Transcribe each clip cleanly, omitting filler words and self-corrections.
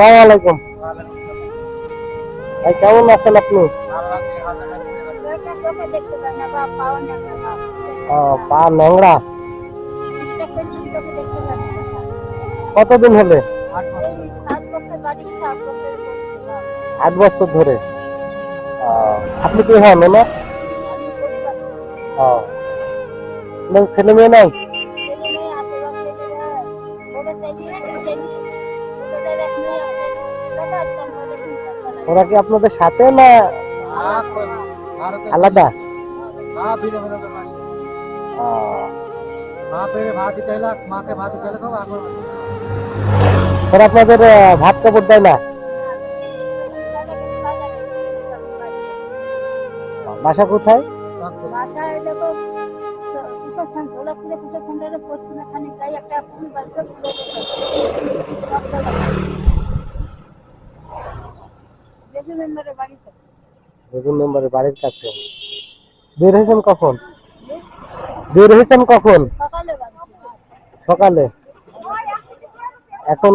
আসসালামু আলাইকুম। ভাই কেমন আছেন আপনি? পা ন্যাংরা। কতদিন হলে? 8 বছর ধরে। আপনি কি হন ওনার? ছেলে মেয়ে নাই? ওরা কি আপনাদের সাথে না আলাদা? ওরা আপনাদের ভাত কাপড় দেয় না? বাসা কোথায়? মেম্বারের বাড়ির কাছে। বের হয়েছেন কখন? সকালে। এখন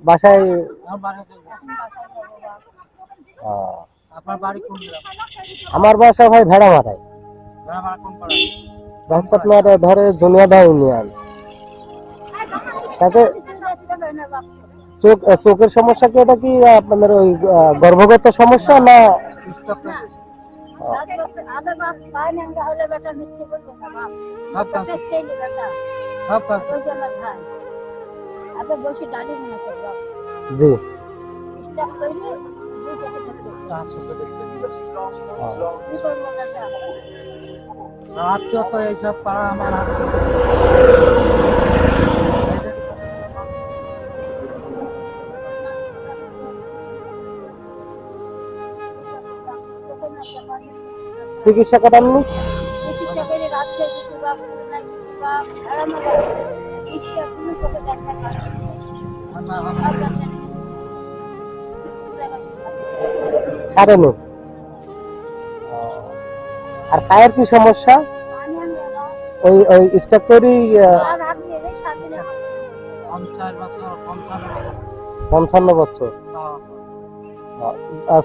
বাসায়? আমার বাসা ভাই ভেড়া মারায়। আপনার ধরে জুনিয়াদা ইউনিয়ন। তাতে চোখের সমস্যা কি? এটা কি আপনাদের ওই গর্ভগত সমস্যা না? জি। এইসব পাড়া আমার চিকিৎসা করাননি? কারণে। আর পায়ের কি সমস্যা? ওই স্টক তৈরি 55 বছর।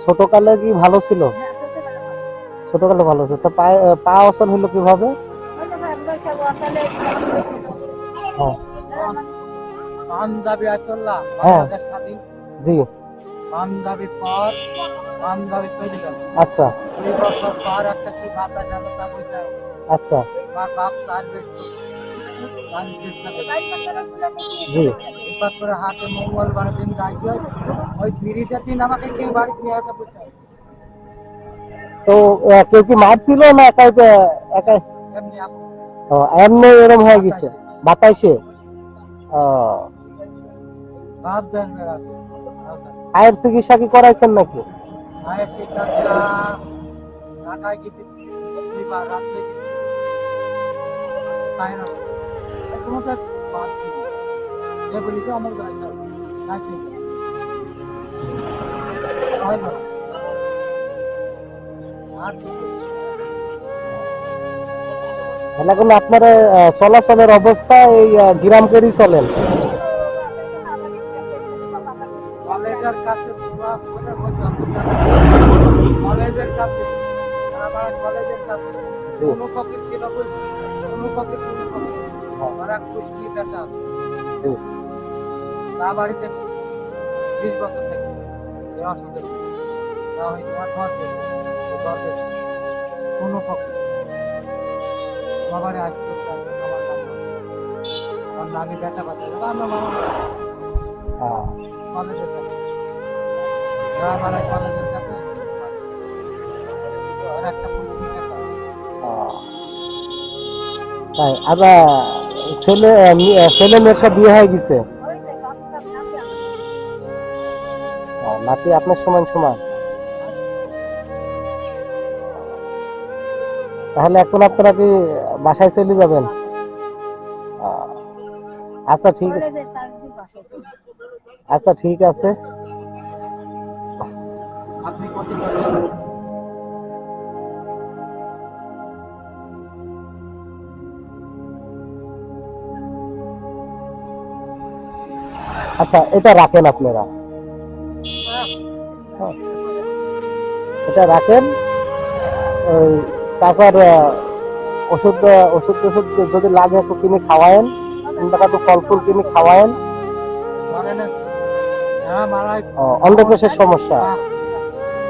ছোটকালে কি ভালো ছিল? ছোটকালে ভালো ছিল। তো পা অচল হলো কিভাবে? জি। আচ্ছা আচ্ছা। জি। হাতে মঙ্গলবার দিন গাইছে ওই ফিরিতে দিন আমাকে কেউ বাড়ি নিয়ে আসা বুঝতে। তো কেউ কি মারছিল না একাই? একাই এমনি এরকম হয়ে গেছে বাতাসে। পায়ের চিকিৎসা কি করাইছেন নাকি? পায়ের চিকিৎসা ঢাকায় গেছি, রাত্রে এখন আপনারা চলাচলের অবস্থা এই গ্রাম করেই চলেন? কলেজের কাছে কলেজের কাছে আমার কলেজের কাছে কোনো কপি ছিল কোনো কপি ওরা কুষ্টি বেটা জি তা বাড়িতে 20 বছর থেকে এই অসুখে তা ওই কোনো কপি বাবারে আসতে আমার নামে বেটা বাচ্চা আমার মামা কলেজের কাছে আমার কলেজের কাছে একটা তাই আবার ছেলে মেয়ের সব বিয়ে হয়ে গেছে? নাতি আপনার সমান সমান? তাহলে এখন আপনারা কি বাসায় চলে যাবেন? আচ্ছা ঠিক আচ্ছা ঠিক আছে। আপনি কত আচ্ছা এটা রাখেন আপনারা। এটা রাখেন। ওই চাচার ওষুধ ওষুধ টষুধ যদি লাগে একটু কিনে খাওয়ায়েন, কিংবা একটু ফল ফুল কিনে খাওয়ায়েন। মানে না যারা মারা অন্ধকোষের সমস্যা।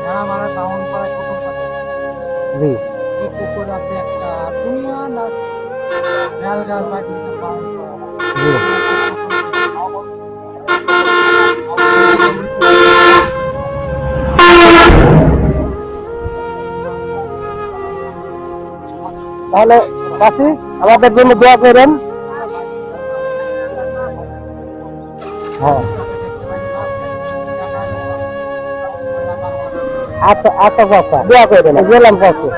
যারা মারা টাউন পাড়ায় প্রথম পাতে জি এই পুকুর আছে একটা দুনিয়া না গাল গাল বাকি টাউন পাড়া জি। তাহলে চাচি আমাদের জন্য দোয়া করেন। হ্যাঁ আচ্ছা আচ্ছা চাচা দোয়া করেন, গেলাম চাচি।